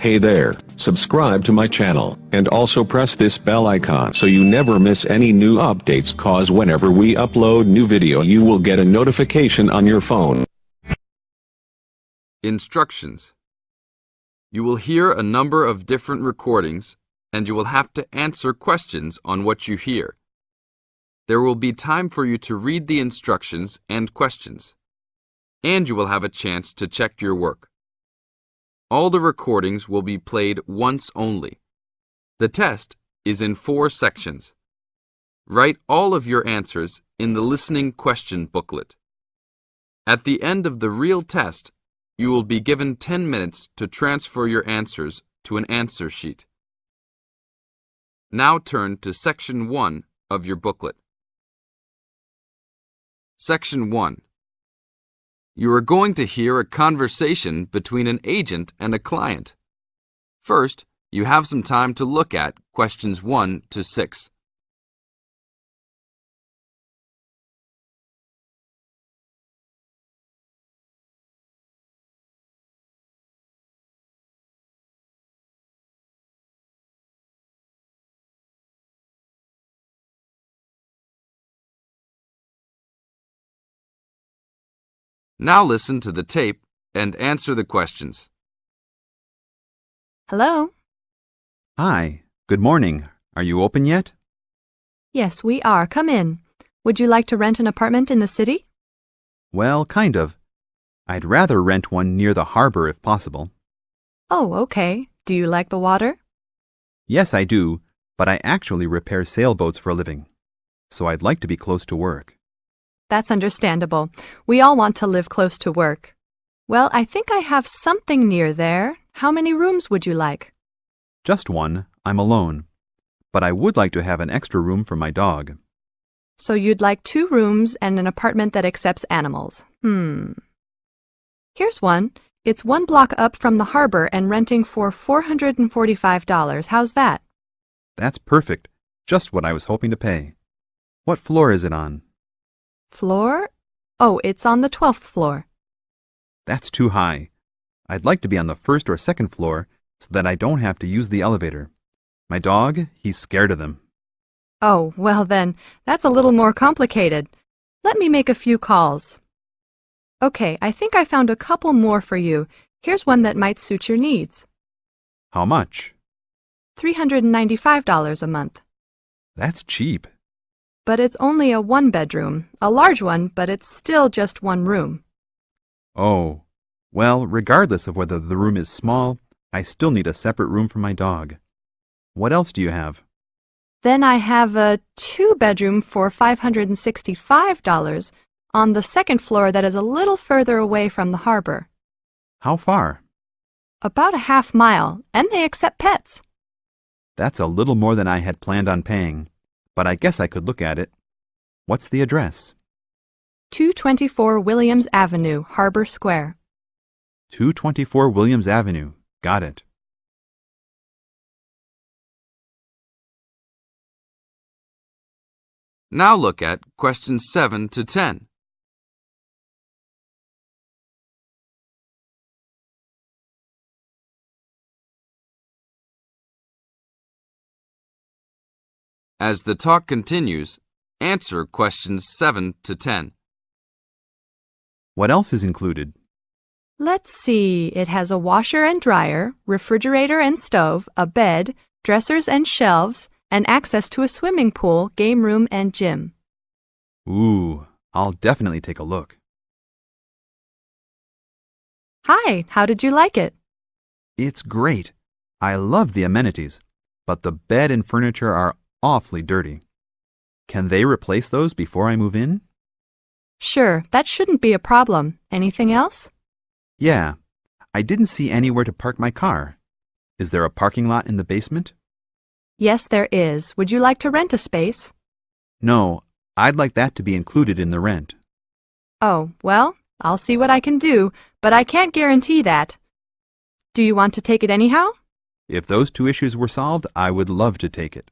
Hey there, subscribe to my channel, and also press this bell icon so you never miss any new updates, cause whenever we upload new video you will get a notification on your phone. Instructions. You will hear a number of different recordings, and you will have to answer questions on what you hear. There will be time for you to read the instructions and questions, and you will have a chance to check your work. All the recordings will be played once only. The test is in 4 sections. Write all of your answers in the listening question booklet. At the end of the real test, you will be given 10 minutes to transfer your answers to an answer sheet. Now turn to Section 1 of your booklet. Section 1. You are going to hear a conversation between an agent and a client. First, you have some time to look at questions 1 to 6. Now listen to the tape and answer the questions. Hello? Hi, good morning. Are you open yet? Yes, we are. Come in. Would you like to rent an apartment in the city? Well, kind of. I'd rather rent one near the harbor if possible. Oh, okay. Do you like the water? Yes, I do, but I actually repair sailboats for a living, so I'd like to be close to work. That's understandable. We all want to live close to work. Well, I think I have something near there. How many rooms would you like? Just one. I'm alone. But I would like to have an extra room for my dog. So you'd like 2 rooms and an apartment that accepts animals. Here's one. It's 1 block up from the harbor and renting for $445. How's that? That's perfect. Just what I was hoping to pay. What floor is it on? Floor? Oh, it's on the 12th floor. That's too high. I'd like to be on the 1st or 2nd floor so that I don't have to use the elevator. My dog, he's scared of them. Oh, well then, that's a little more complicated. Let me make a few calls. Okay, I think I found a couple more for you. Here's one that might suit your needs. How much? $395 a month. That's cheap. But it's only a 1-bedroom, a large one, but it's still just 1 room. Oh, well, regardless of whether the room is small, I still need a separate room for my dog. What else do you have? Then I have a 2-bedroom for $565 on the 2nd floor that is a little further away from the harbor. How far? About a half mile, and they accept pets. That's a little more than I had planned on paying, but I guess I could look at it. What's the address? 224 Williams Avenue, Harbor Square. 224 Williams Avenue. Got it. Now look at questions 7 to 10. As the talk continues, answer questions 7 to 10. What else is included? Let's see, it has a washer and dryer, refrigerator and stove, a bed, dressers and shelves, and access to a swimming pool, game room, and gym. Ooh, I'll definitely take a look. Hi, how did you like it? It's great. I love the amenities, but the bed and furniture are awfully dirty. Can they replace those before I move in? Sure, that shouldn't be a problem. Anything else? Yeah, I didn't see anywhere to park my car. Is there a parking lot in the basement? Yes, there is. Would you like to rent a space? No, I'd like that to be included in the rent. Oh, well, I'll see what I can do, but I can't guarantee that. Do you want to take it anyhow? If those 2 issues were solved, I would love to take it.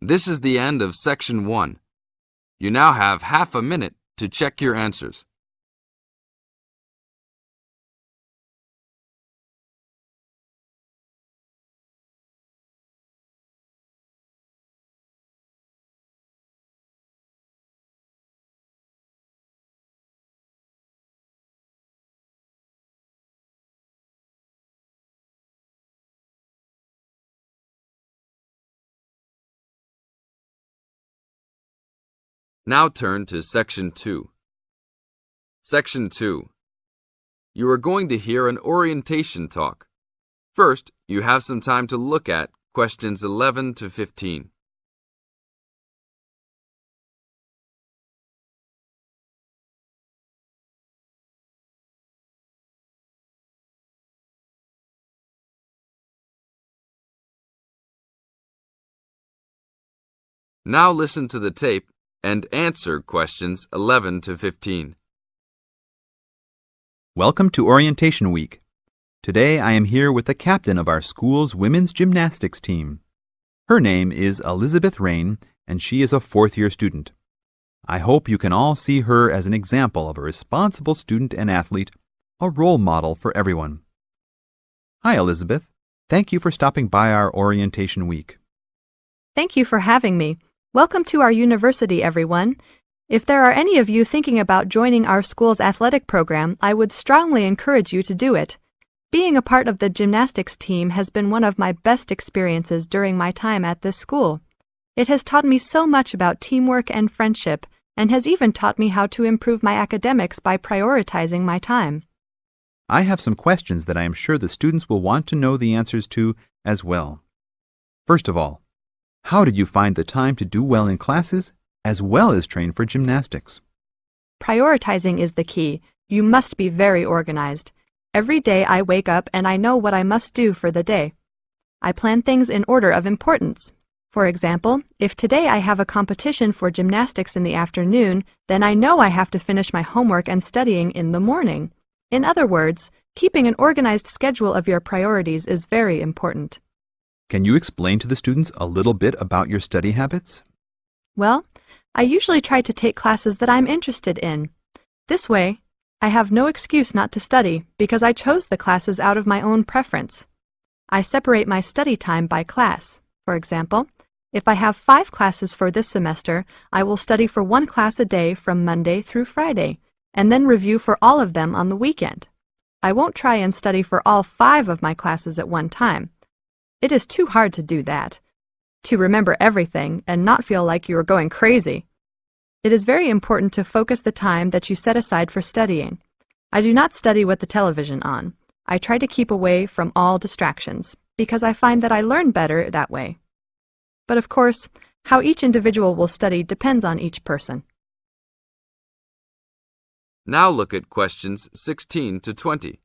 This is the end of Section 1. You now have half a minute to check your answers. Now turn to Section 2. Section 2. You are going to hear an orientation talk. First, you have some time to look at questions 11 to 15. Now listen to the tape and answer questions 11 to 15. Welcome to Orientation Week. Today I am here with the captain of our school's women's gymnastics team. Her name is Elizabeth Rain, and she is a fourth-year student. I hope you can all see her as an example of a responsible student and athlete, a role model for everyone. Hi, Elizabeth. Thank you for stopping by our Orientation Week. Thank you for having me. Welcome to our university, everyone. If there are any of you thinking about joining our school's athletic program, I would strongly encourage you to do it. Being a part of the gymnastics team has been one of my best experiences during my time at this school. It has taught me so much about teamwork and friendship, and has even taught me how to improve my academics by prioritizing my time. I have some questions that I am sure the students will want to know the answers to as well. First of all, how did you find the time to do well in classes as well as train for gymnastics? Prioritizing is the key. You must be very organized. Every day I wake up and I know what I must do for the day. I plan things in order of importance. For example, if today I have a competition for gymnastics in the afternoon, then I know I have to finish my homework and studying in the morning. In other words, keeping an organized schedule of your priorities is very important. Can you explain to the students a little bit about your study habits? Well, I usually try to take classes that I'm interested in. This way, I have no excuse not to study because I chose the classes out of my own preference. I separate my study time by class. For example, if I have 5 classes for this semester, I will study for 1 class a day from Monday through Friday, and then review for all of them on the weekend. I won't try and study for all 5 of my classes at one time. It is too hard to do that, to remember everything and not feel like you are going crazy. It is very important to focus the time that you set aside for studying. I do not study with the television on. I try to keep away from all distractions, because I find that I learn better that way. But of course, how each individual will study depends on each person. Now look at questions 16 to 20.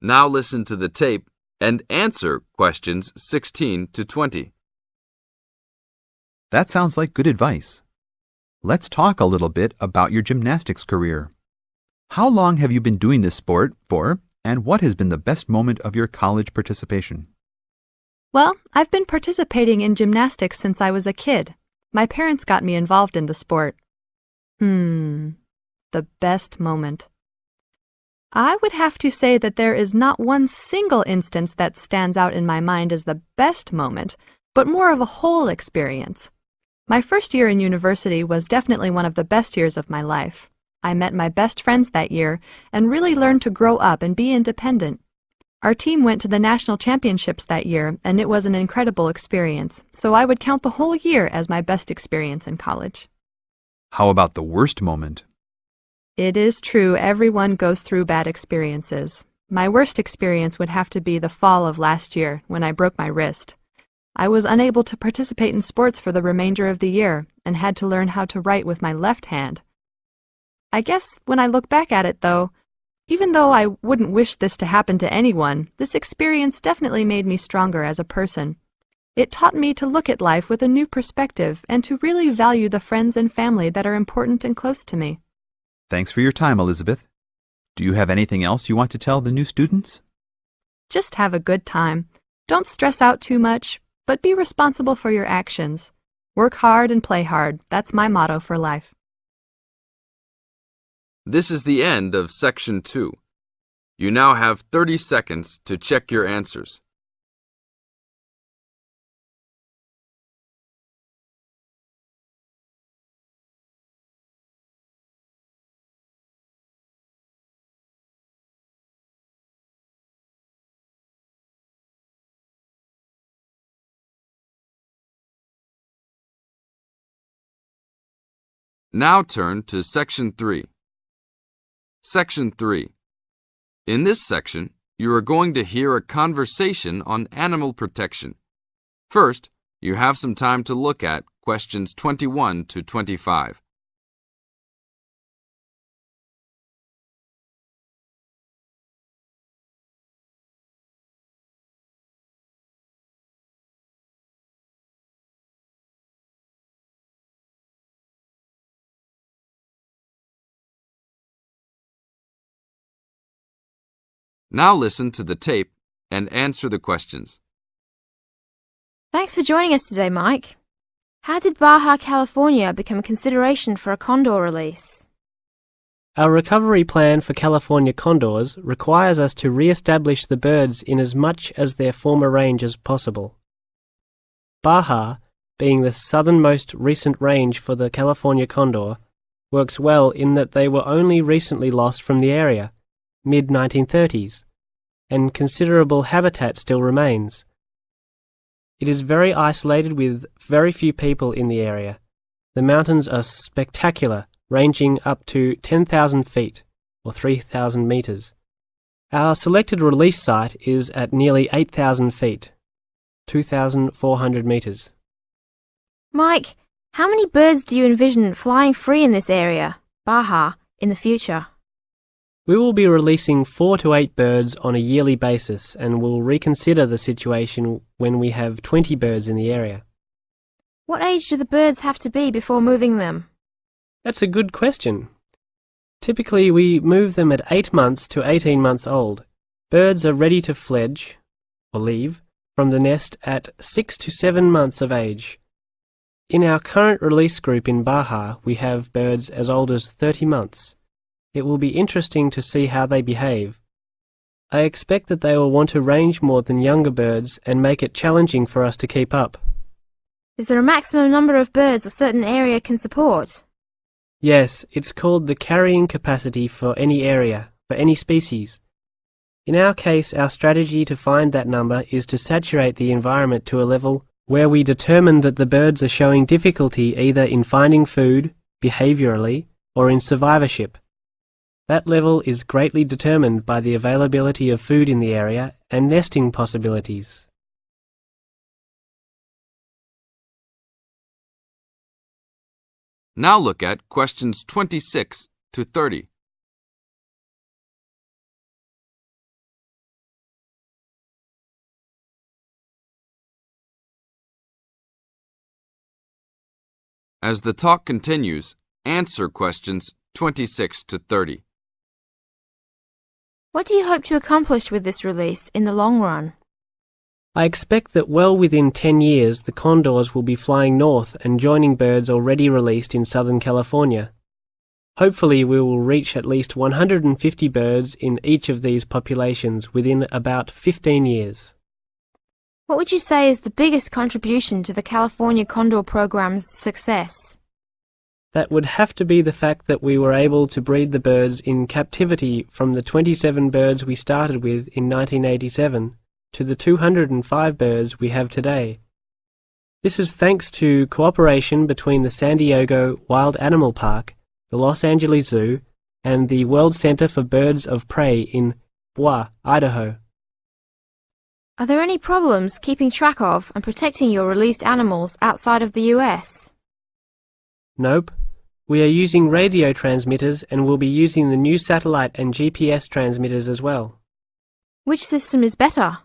Now listen to the tape and answer questions 16 to 20. That sounds like good advice. Let's talk a little bit about your gymnastics career. How long have you been doing this sport for, and what has been the best moment of your college participation? Well, I've been participating in gymnastics since I was a kid. My parents got me involved in the sport. The best moment. I would have to say that there is not one single instance that stands out in my mind as the best moment, but more of a whole experience. My first year in university was definitely one of the best years of my life. I met my best friends that year and really learned to grow up and be independent. Our team went to the national championships that year, and it was an incredible experience, so I would count the whole year as my best experience in college. How about the worst moment? It is true everyone goes through bad experiences. My worst experience would have to be the fall of last year when I broke my wrist. I was unable to participate in sports for the remainder of the year and had to learn how to write with my left hand. I guess when I look back at it, though, even though I wouldn't wish this to happen to anyone, this experience definitely made me stronger as a person. It taught me to look at life with a new perspective and to really value the friends and family that are important and close to me. Thanks for your time, Elizabeth. Do you have anything else you want to tell the new students? Just have a good time. Don't stress out too much, but be responsible for your actions. Work hard and play hard. That's my motto for life. This is the end of Section 2. You now have 30 seconds to check your answers. Now turn to Section 3. Section 3. In this section, you are going to hear a conversation on animal protection. First, you have some time to look at questions 21 to 25. Now listen to the tape and answer the questions. Thanks for joining us today, Mike. How did Baja California become a consideration for a condor release? Our recovery plan for California condors requires us to re-establish the birds in as much as their former range as possible. Baja, being the southernmost recent range for the California condor, works well in that they were only recently lost from the area, mid-1930s, and considerable habitat still remains. It is very isolated with very few people in the area. The mountains are spectacular, ranging up to 10,000 feet, or 3,000 meters. Our selected release site is at nearly 8,000 feet, 2,400 meters. Mike, how many birds do you envision flying free in this area, Baja, in the future? We will be releasing 4 to 8 birds on a yearly basis and will reconsider the situation when we have 20 birds in the area. What age do the birds have to be before moving them? That's a good question. Typically, we move them at 8 months to 18 months old. Birds are ready to fledge, or leave, from the nest at 6 to 7 months of age. In our current release group in Baja, we have birds as old as 30 months. It will be interesting to see how they behave. I expect that they will want to range more than younger birds and make it challenging for us to keep up. Is there a maximum number of birds a certain area can support? Yes, it's called the carrying capacity for any area, for any species. In our case, our strategy to find that number is to saturate the environment to a level where we determine that the birds are showing difficulty either in finding food, behaviorally, or in survivorship. That level is greatly determined by the availability of food in the area and nesting possibilities. Now look at questions 26 to 30. As the talk continues, answer questions 26 to 30. What do you hope to accomplish with this release in the long run? I expect that well within 10 years the condors will be flying north and joining birds already released in Southern California. Hopefully we will reach at least 150 birds in each of these populations within about 15 years. What would you say is the biggest contribution to the California condor program's success? That would have to be the fact that we were able to breed the birds in captivity from the 27 birds we started with in 1987 to the 205 birds we have today. This is thanks to cooperation between the San Diego Wild Animal Park, the Los Angeles Zoo, and the World Center for Birds of Prey in Boise, Idaho. Are there any problems keeping track of and protecting your released animals outside of the US? Nope. We are using radio transmitters and will be using the new satellite and GPS transmitters as well. Which system is better?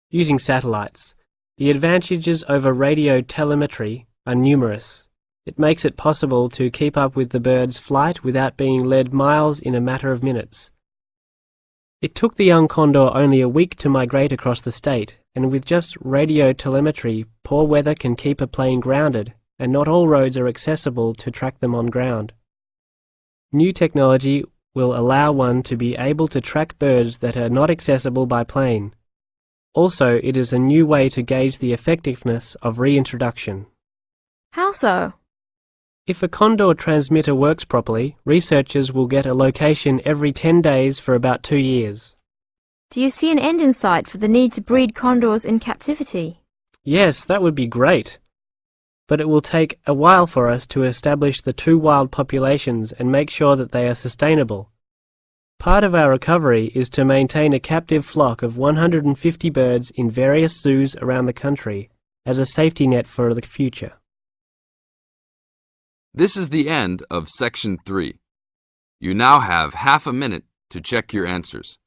Using satellites. The advantages over radio telemetry are numerous. It makes it possible to keep up with the bird's flight without being led miles in a matter of minutes. It took the young condor only a week to migrate across the state, and with just radio telemetry, poor weather can keep a plane grounded, and not all roads are accessible to track them on ground. New technology will allow one to be able to track birds that are not accessible by plane. Also, it is a new way to gauge the effectiveness of reintroduction. How so? If a condor transmitter works properly, researchers will get a location every 10 days for about 2 years. Do you see an end in sight for the need to breed condors in captivity? Yes, that would be great. but it will take a while for us to establish the two wild populations and make sure that they are sustainable. Part of our recovery is to maintain a captive flock of 150 birds in various zoos around the country as a safety net for the future. This is the end of Section 3. You now have half a minute to check your answers.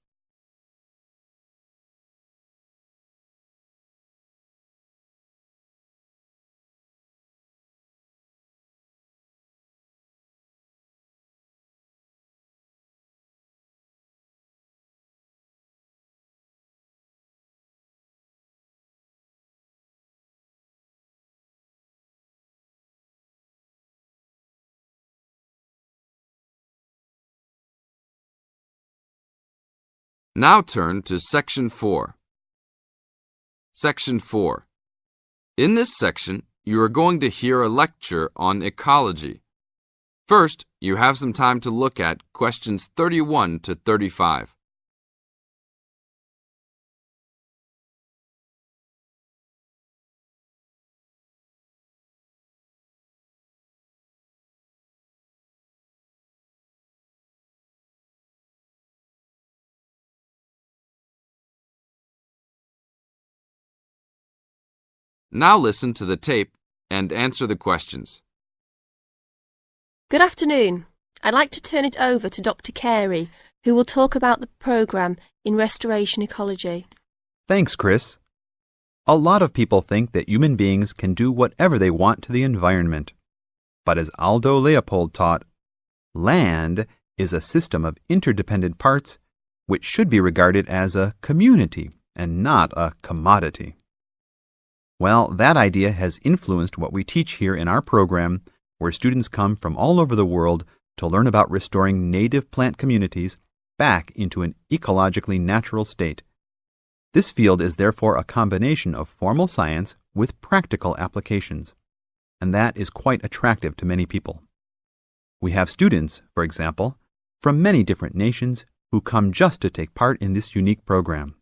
Now turn to Section 4. Section 4. In this section, you are going to hear a lecture on ecology. First, you have some time to look at questions 31 to 35. Now listen to the tape and answer the questions. Good afternoon. I'd like to turn it over to Dr. Carey, who will talk about the programme in restoration ecology. Thanks, Chris. A lot of people think that human beings can do whatever they want to the environment. But as Aldo Leopold taught, land is a system of interdependent parts which should be regarded as a community and not a commodity. Well, that idea has influenced what we teach here in our program, where students come from all over the world to learn about restoring native plant communities back into an ecologically natural state. This field is therefore a combination of formal science with practical applications, and that is quite attractive to many people. We have students, for example, from many different nations who come just to take part in this unique program.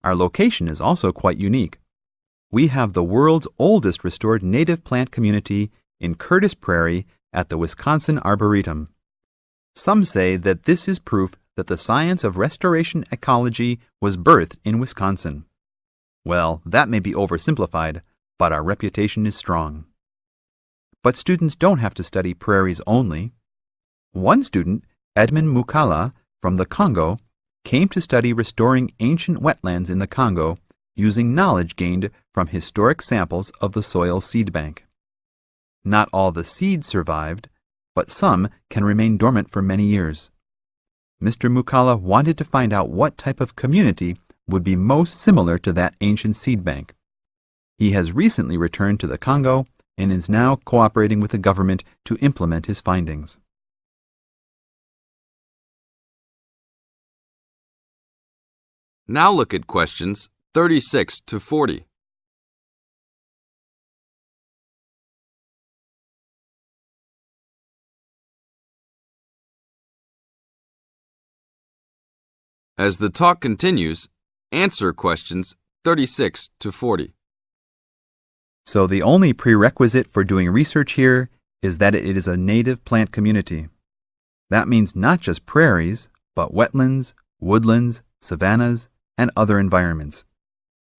Our location is also quite unique. We have the world's oldest restored native plant community in Curtis Prairie at the Wisconsin Arboretum. Some say that this is proof that the science of restoration ecology was birthed in Wisconsin. Well, that may be oversimplified, but our reputation is strong. But students don't have to study prairies only. One student, Edmund Mukala from the Congo, came to study restoring ancient wetlands in the Congo using knowledge gained from historic samples of the soil seed bank. Not all the seeds survived, but some can remain dormant for many years. Mr. Mukala wanted to find out what type of community would be most similar to that ancient seed bank. He has recently returned to the Congo and is now cooperating with the government to implement his findings. Now look at questions 36 to 40. As the talk continues, answer questions 36 to 40. So the only prerequisite for doing research here is that it is a native plant community. That means not just prairies, but wetlands, woodlands, savannas, and other environments.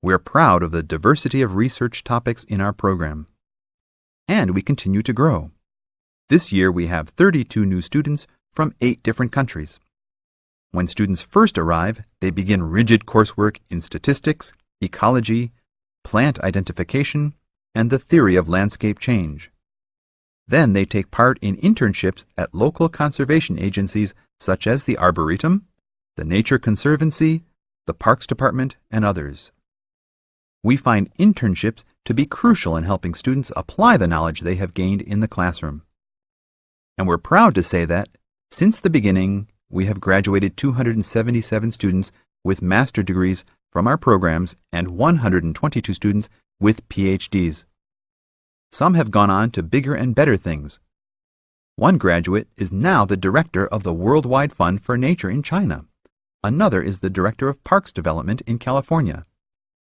We're proud of the diversity of research topics in our program. And we continue to grow. This year we have 32 new students from 8 different countries. When students first arrive, they begin rigid coursework in statistics, ecology, plant identification, and the theory of landscape change. Then they take part in internships at local conservation agencies such as the Arboretum, the Nature Conservancy, the Parks Department, and others. We find internships to be crucial in helping students apply the knowledge they have gained in the classroom. And we're proud to say that, since the beginning, we have graduated 277 students with master degrees from our programs and 122 students with PhDs. Some have gone on to bigger and better things. One graduate is now the director of the Worldwide Fund for Nature in China. Another is the director of Parks Development in California.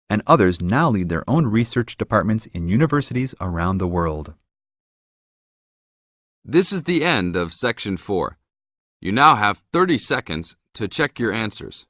and others now lead their own research departments in universities around the world. This is the end of Section 4. You now have 30 seconds to check your answers.